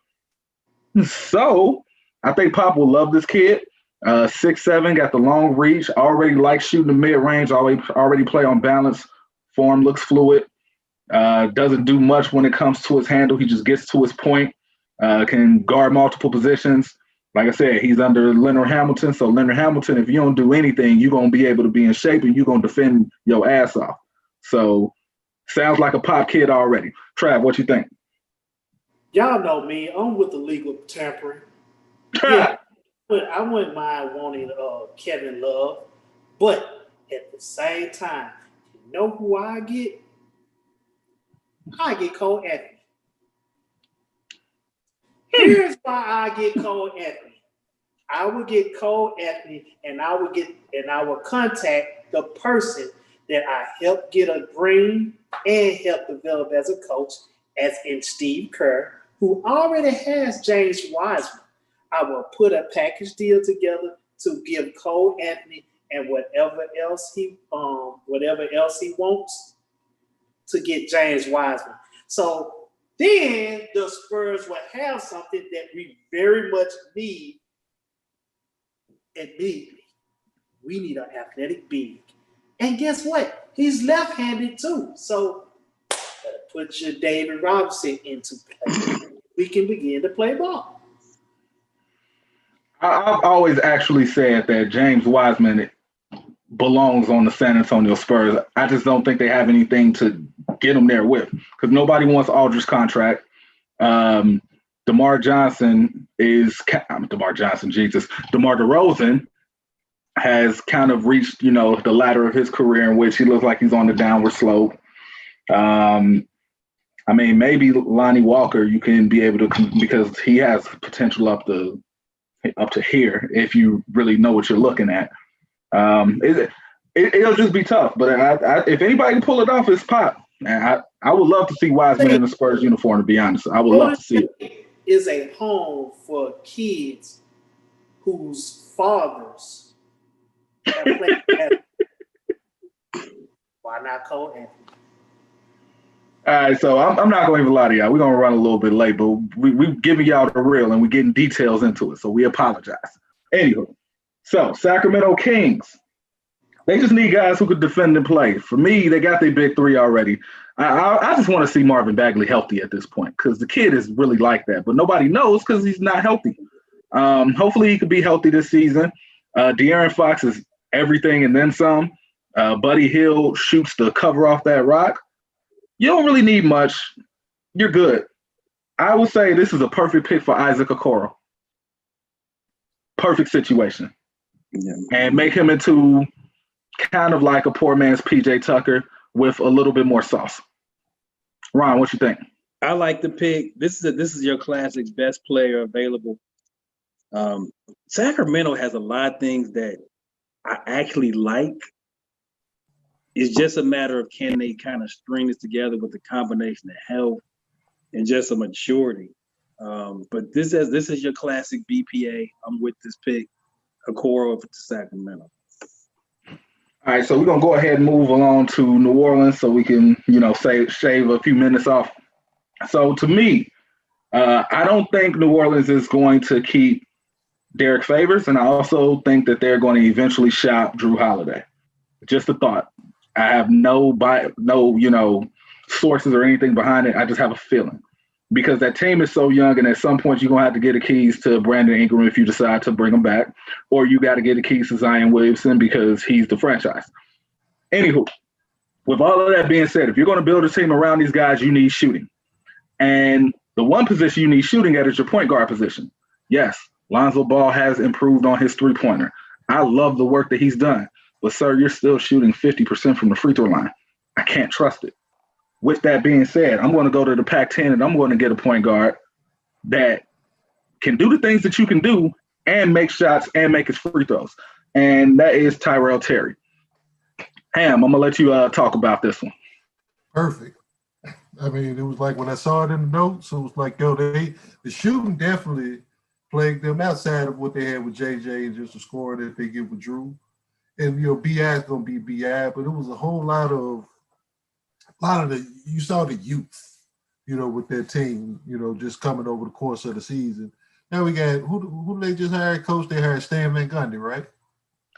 So I think Pop will love this kid. 6'7", got the long reach, already likes shooting the mid-range, already play on balance, form looks fluid, doesn't do much when it comes to his handle. He just gets to his point, can guard multiple positions. Like I said, he's under Leonard Hamilton. So Leonard Hamilton, if you don't do anything, you're going to be able to be in shape and you're going to defend your ass off. So sounds like a Pop kid already. Trav, what you think? Y'all know me. I'm with the legal tampering. Yeah, but I wouldn't mind wanting Kevin Love. But at the same time, you know who I get? I get Cole Anthony. Here's why I get Cole Anthony. I would get Cole Anthony, and I would contact the person that I helped get a dream and help develop as a coach, as in Steve Kerr, who already has James Wiseman. I will put a package deal together, to give Cole Anthony and whatever else he wants to get James Wiseman. So then the Spurs will have something that we very much need immediately. We need an athletic big. And guess what? He's left-handed too. So put your David Robinson into play. We can begin to play ball. I've always actually said that James Wiseman belongs on the San Antonio Spurs. I just don't think they have anything to get him there with, because nobody wants Aldridge's contract. DeMar DeRozan has kind of reached, the ladder of his career in which he looks like he's on the downward slope. Maybe Lonnie Walker, you can be able to, because he has potential up to here if you really know what you're looking at. It'll just be tough, but if anybody can pull it off, it's Pop. And I would love to see Wiseman in the Spurs uniform, to be honest. I would love to see it. Is a home for kids whose fathers have played basketball. Why not Cole Anthony? All right, so I'm not going to even lie to y'all. We're going to run a little bit late, but we're giving y'all the real, and we're getting details into it, so we apologize. Anywho, so Sacramento Kings, they just need guys who could defend and play. For me, they got their big three already. I just want to see Marvin Bagley healthy at this point, because the kid is really like that, but nobody knows because he's not healthy. Hopefully he could be healthy this season. De'Aaron Fox is everything and then some. Buddy Hield shoots the cover off that rock. You don't really need much. You're good. I would say this is a perfect pick for Isaac Okoro. Perfect situation. Yeah. And make him into kind of like a poor man's PJ Tucker with a little bit more sauce. Ron, what you think? I like the pick. This is your classic best player available. Sacramento has a lot of things that I actually like. It's just a matter of, can they kind of string this together with the combination of health and just a maturity. But this is your classic BPA. I'm with this pick, Okoro to Sacramento. All right, so we're gonna go ahead and move along to New Orleans so we can, shave a few minutes off. So to me, I don't think New Orleans is going to keep Derek Favors, and I also think that they're going to eventually shop Drew Holiday. Just a thought. I have no sources or anything behind it. I just have a feeling, because that team is so young, and at some point you're gonna have to get the keys to Brandon Ingram if you decide to bring him back, or you got to get the keys to Zion Williamson because he's the franchise. Anywho, with all of that being said, if you're going to build a team around these guys, you need shooting, and the one position you need shooting at is your point guard position. Yes, Lonzo Ball has improved on his three-pointer. I love the work that he's done. But, sir, you're still shooting 50% from the free throw line. I can't trust it. With that being said, I'm going to go to the Pac-10 and I'm going to get a point guard that can do the things that you can do and make shots and make his free throws. And that is Tyrell Terry. Ham, I'm going to let you talk about this one. Perfect. I mean, it was like when I saw it in the notes, it was like, the shooting definitely plagued them outside of what they had with JJ and just the score that they get with Drew. And, B.I. is going to be B.I., but it was a whole lot of you saw the youth, with their team, just coming over the course of the season. Now we got, who they just hired? Coach, they hired Stan Van Gundy, right?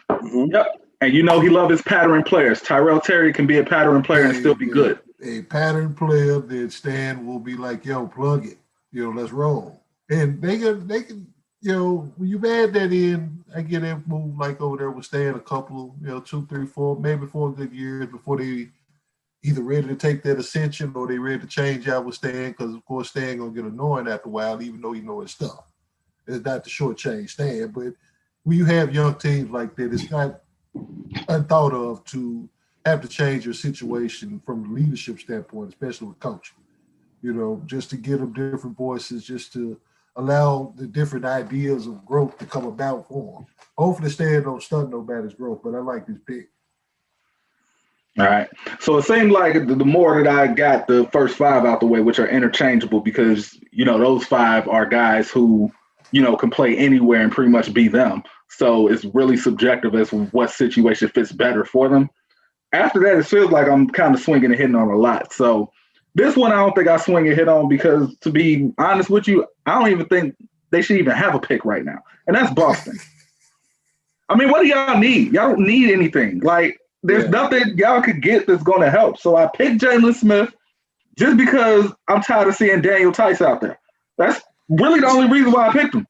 Mm-hmm. Yep. And he love his pattern players. Tyrell Terry can be a pattern player and still be good. A pattern player that Stan will be like, plug it, let's roll. And they can, when you add that in, I get that move like over there with Stan a couple, 2, 3, 4, maybe 4 good years before they either ready to take that ascension or they ready to change out with Stan, because of course Stan gonna get annoying after a while, even though he know his stuff. It's not to shortchange Stan, but when you have young teams like that, it's not unthought of to have to change your situation from a leadership standpoint, especially with coaching. Just to give them different voices, just to allow the different ideas of growth to come about for them. Hopefully Stan don't stunt nobody's growth, but I like this pick. All right. So it seemed like the more that I got the first 5 out the way, which are interchangeable, because, those 5 are guys who, can play anywhere and pretty much be them. So it's really subjective as to what situation fits better for them. After that, it feels like I'm kind of swinging and hitting on a lot. So this one, I don't think I swing and hit on because, to be honest with you, I don't even think they should even have a pick right now. And that's Boston. I mean, what do y'all need? Y'all don't need anything. Like, there's nothing y'all could get that's going to help. So I picked Jalen Smith just because I'm tired of seeing Daniel Tice out there. That's really the only reason why I picked him.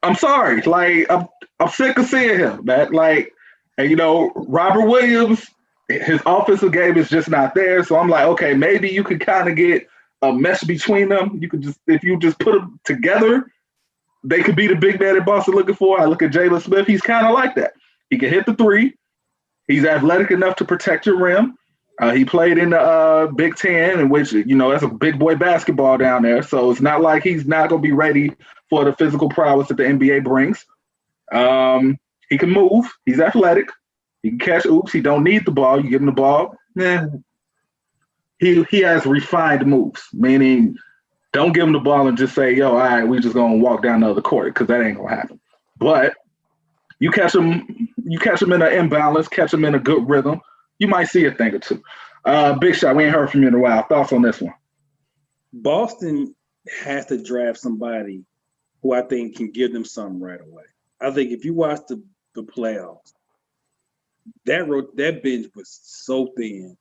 I'm sorry. Like, I'm sick of seeing him, man. Like, and, you know, Robert Williams, his offensive game is just not there. So I'm like, okay, maybe you could kind of get a mesh between them. You could just, if you just put them together, they could be the big man that Boston looking for. I look at Jalen Smith. He's kind of like that. He can hit the three. He's athletic enough to protect your rim. He played in the Big Ten, in which, you know, that's a big boy basketball down there. So it's not like he's not going to be ready for the physical prowess that the NBA brings. He can move. He's athletic. He can catch oops. He don't need the ball. You give him the ball. He has refined moves, meaning don't give him the ball and just say, yo, all right, we're just going to walk down the other court, because that ain't going to happen. But you catch him in an imbalance, catch him in a good rhythm, you might see a thing or two. Big Shot, we ain't heard from you in a while. Thoughts on this one? Boston has to draft somebody who I think can give them something right away. I think if you watch the playoffs, that bench was so thin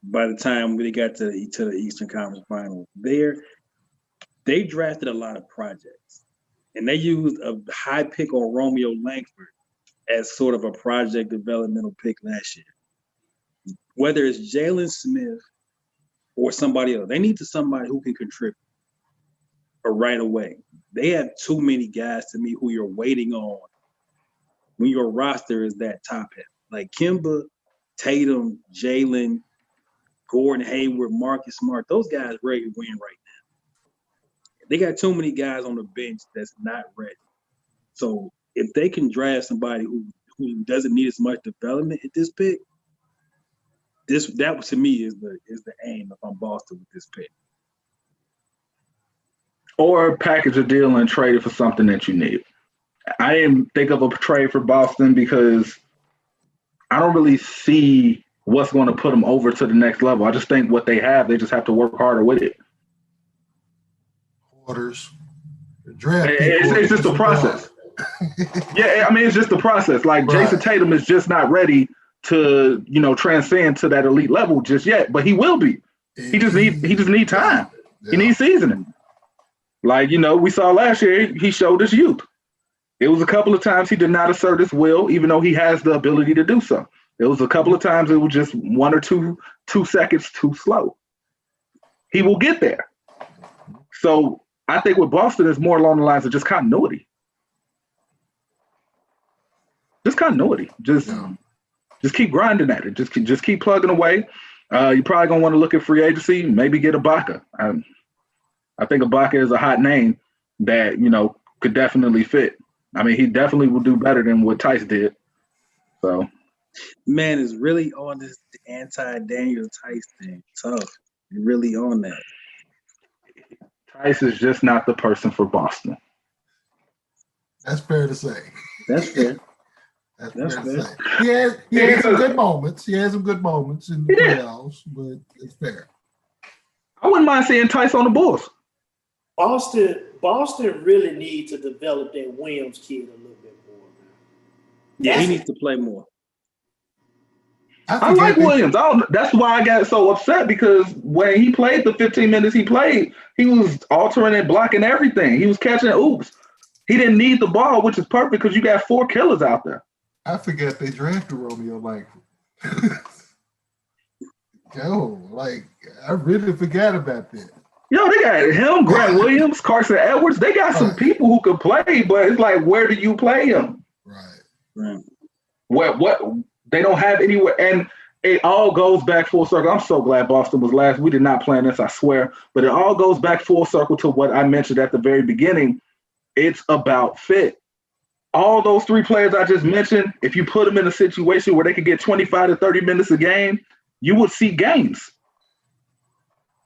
by the time they got to the Eastern Conference Finals. They drafted a lot of projects, and they used a high pick on Romeo Langford as sort of a project developmental pick last year. Whether it's Jalen Smith or somebody else, they need somebody who can contribute right away. They have too many guys to me who you're waiting on when your roster is that top heavy. Like Kemba, Tatum, Jalen, Gordon Hayward, Marcus Smart, those guys ready to win right now. They got too many guys on the bench that's not ready. So if they can draft somebody who doesn't need as much development at this pick, that to me is the aim if I'm Boston with this pick. Or package a deal and trade it for something that you need. I didn't think of a trade for Boston because I don't really see what's going to put them over to the next level. I just think what they have, they just have to work harder with it. Orders. It's just the process. Yeah, I mean, it's just the process. Like, right. Jason Tatum is just not ready to, you know, transcend to that elite level just yet, but he will be. He just need time. Yeah. He needs seasoning. Like, you know, we saw last year, he showed his youth. It was a couple of times he did not assert his will, even though he has the ability to do so. There was a couple of times it was just 1 or 2 seconds too slow. He will get there. So I think with Boston is more along the lines of just continuity. Just continuity. Just keep grinding at it. Just keep plugging away. You're probably gonna want to look at free agency. Maybe get Ibaka. I think Ibaka is a hot name that, you know, could definitely fit. I mean, he definitely will do better than what Tice did. So, man, is really on this anti-Daniel Tice thing. Tough. You're really on that. Tice is just not the person for Boston. That's fair to say. That's fair. That's fair to say. He had some good moments. He had some good moments in the playoffs, but it's fair. I wouldn't mind seeing Tice on the Bulls. Boston really needs to develop that Williams kid a little bit more. Yeah, he needs to play more. I like Williams. That's why I got so upset, because when he played the 15 minutes he played, he was altering and blocking everything. He was catching oops. He didn't need the ball, which is perfect because you got 4 killers out there. I forgot they drafted Romeo Langford. I really forgot about that. Yo, they got him, Grant Williams, Carson Edwards. They got some people who could play, but it's like, where do you play them? Right. What they don't have anywhere, and it all goes back full circle. I'm so glad Boston was last. We did not plan this, I swear, but it all goes back full circle to what I mentioned at the very beginning. It's about fit. All those 3 players I just mentioned, if you put them in a situation where they could get 25 to 30 minutes a game, you will see gains.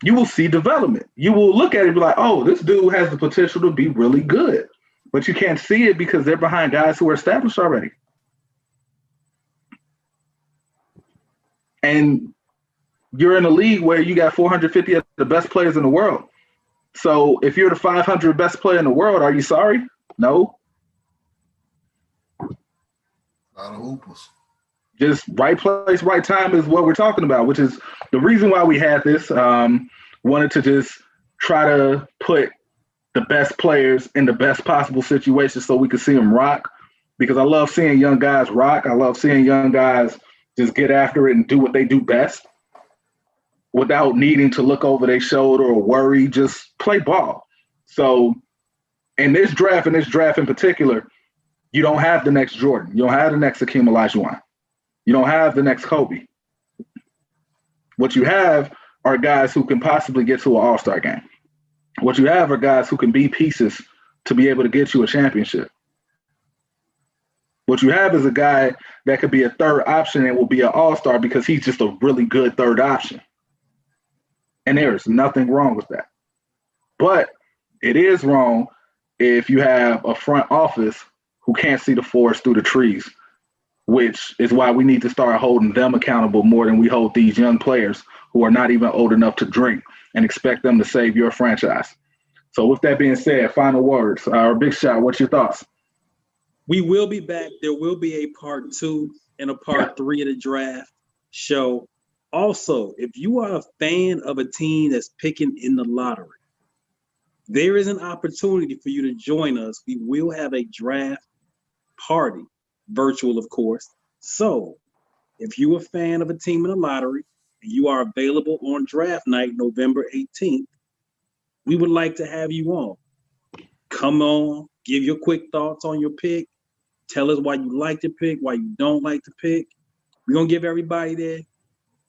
You will see development. You will look at it and be like, oh, this dude has the potential to be really good. But you can't see it because they're behind guys who are established already. And you're in a league where you got 450 of the best players in the world. So if you're the 500 best player in the world, are you sorry? No. A lot of hoopers. Just right place, right time is what we're talking about, which is the reason why we had this. Wanted to just try to put the best players in the best possible situation so we could see them rock, because I love seeing young guys rock. I love seeing young guys just get after it and do what they do best without needing to look over their shoulder or worry, just play ball. So in this draft in particular, you don't have the next Jordan. You don't have the next Hakeem Olajuwon. You don't have the next Kobe. What you have are guys who can possibly get to an all-star game. What you have are guys who can be pieces to be able to get you a championship. What you have is a guy that could be a third option and will be an all-star because he's just a really good third option. And there is nothing wrong with that. But it is wrong if you have a front office who can't see the forest through the trees, which is why we need to start holding them accountable more than we hold these young players who are not even old enough to drink and expect them to save your franchise. So with that being said, final words. Big Shot, what's your thoughts? We will be back. There will be a part 2 and a part 3 of the draft show. Also, if you are a fan of a team that's picking in the lottery, there is an opportunity for you to join us. We will have a draft party, virtual, of course. So if you're a fan of a team in the lottery and you are available on draft night, November 18th, we would like to have you on. Come on, give your quick thoughts on your pick. Tell us why you like to pick, why you don't like to pick. We're going to give everybody there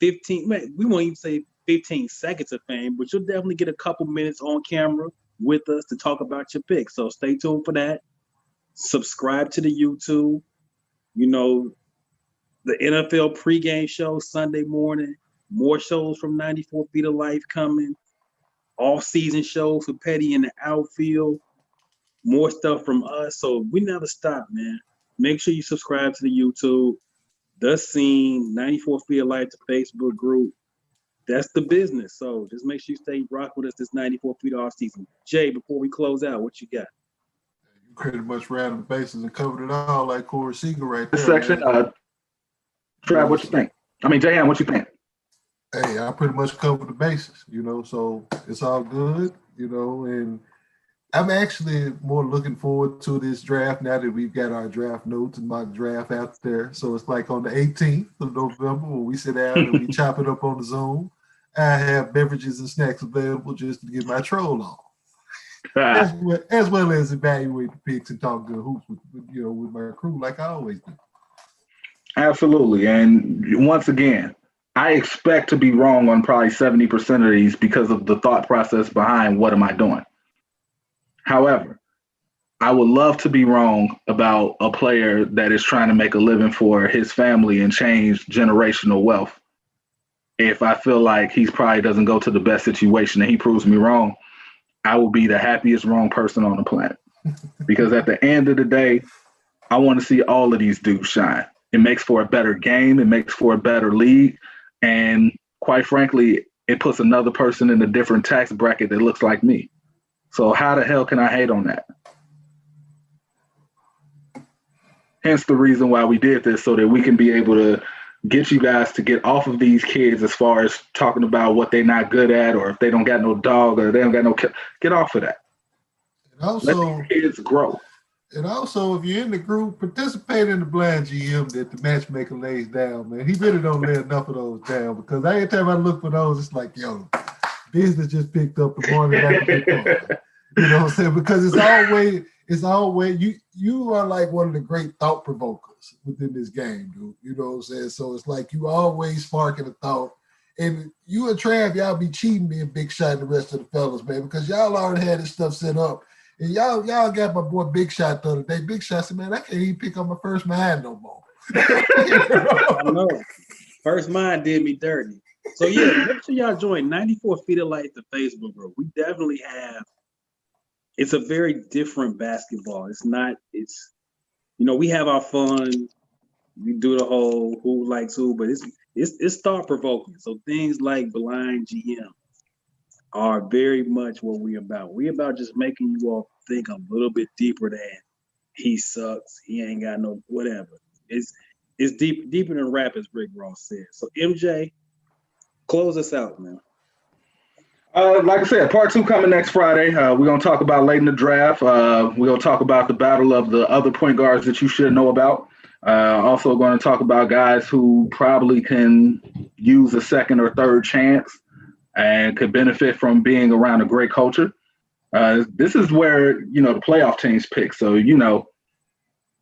15, we won't even say 15 seconds of fame, but you'll definitely get a couple minutes on camera with us to talk about your pick. So stay tuned for that. Subscribe to the YouTube. You know, the NFL pregame show Sunday morning. More shows from 94 Feet of Life coming. Off-season shows for Petty in the outfield. More stuff from us. So we never stop, man. Make sure you subscribe to the YouTube. The Scene, 94 Feet of Life, the Facebook group. That's the business. So just make sure you stay rock with us this 94 Feet off season. Jay, before we close out, what you got? You pretty much ran the bases and covered it all like Corey Seager right there. This section, Trav, what you think? I mean, Jahan, what you think? Hey, I pretty much covered the bases, so it's all good, and I'm actually more looking forward to this draft now that we've got our draft notes and mock draft out there. So it's like on the 18th of November when we sit down and we chop it up on the Zoom. I have beverages and snacks available just to get my troll on, as well as evaluate the picks and talk good hoops with my crew like I always do. Absolutely, and once again, I expect to be wrong on probably 70% of these because of the thought process behind what am I doing. However, I would love to be wrong about a player that is trying to make a living for his family and change generational wealth. If I feel like he probably doesn't go to the best situation and he proves me wrong, I will be the happiest wrong person on the planet. Because at the end of the day, I want to see all of these dudes shine. It makes for a better game. It makes for a better league. And quite frankly, it puts another person in a different tax bracket that looks like me. So how the hell can I hate on that? Hence the reason why we did this, so that we can be able to get you guys to get off of these kids as far as talking about what they're not good at, or if they don't got no dog, or they don't got no get off of that. And also, let these kids grow. And also, if you're in the group, participate in the blind GM that the matchmaker lays down, man. He really don't lay enough of those down, because every time I look for those, it's like, business just picked up the morning after the You know what I'm saying? Because it's always you are like one of the great thought provokers within this game, dude. You know what I'm saying? So it's like you always sparking a thought. And you and Trav, y'all be cheating me and Big Shot and the rest of the fellas, man, because y'all already had this stuff set up. And y'all got my boy Big Shot the other day. Big Shot said, man, I can't even pick up my first mind no more. I know. First mind did me dirty. So yeah, make sure y'all join 94 Feet of Light, the Facebook group. We definitely have it's a very different basketball. It's not. It's we have our fun. We do the whole who likes who, but it's thought provoking. So things like blind GM are very much what we about. We about just making you all think a little bit deeper than he sucks. He ain't got no whatever. It's deeper than rap, as Rick Ross said. So MJ, close us out, man. Like I said, part 2 coming next Friday. We're going to talk about late in the draft. We're going to talk about the battle of the other point guards that you should know about. Also going to talk about guys who probably can use a second or third chance and could benefit from being around a great culture. This is where, the playoff teams pick. So,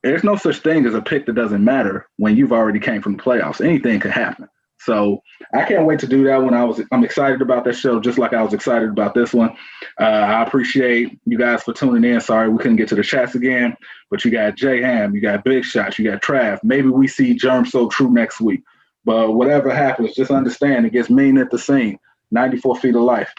there's no such thing as a pick that doesn't matter when you've already came from the playoffs. Anything could happen. So I can't wait to do that one. I'm excited about that show, just like I was excited about this one. I appreciate you guys for tuning in. Sorry we couldn't get to the chats again, but you got J Ham, you got Big Shots, you got Trav. Maybe we see Germ So True next week. But whatever happens, just understand it gets mean at the scene. 94 feet of life.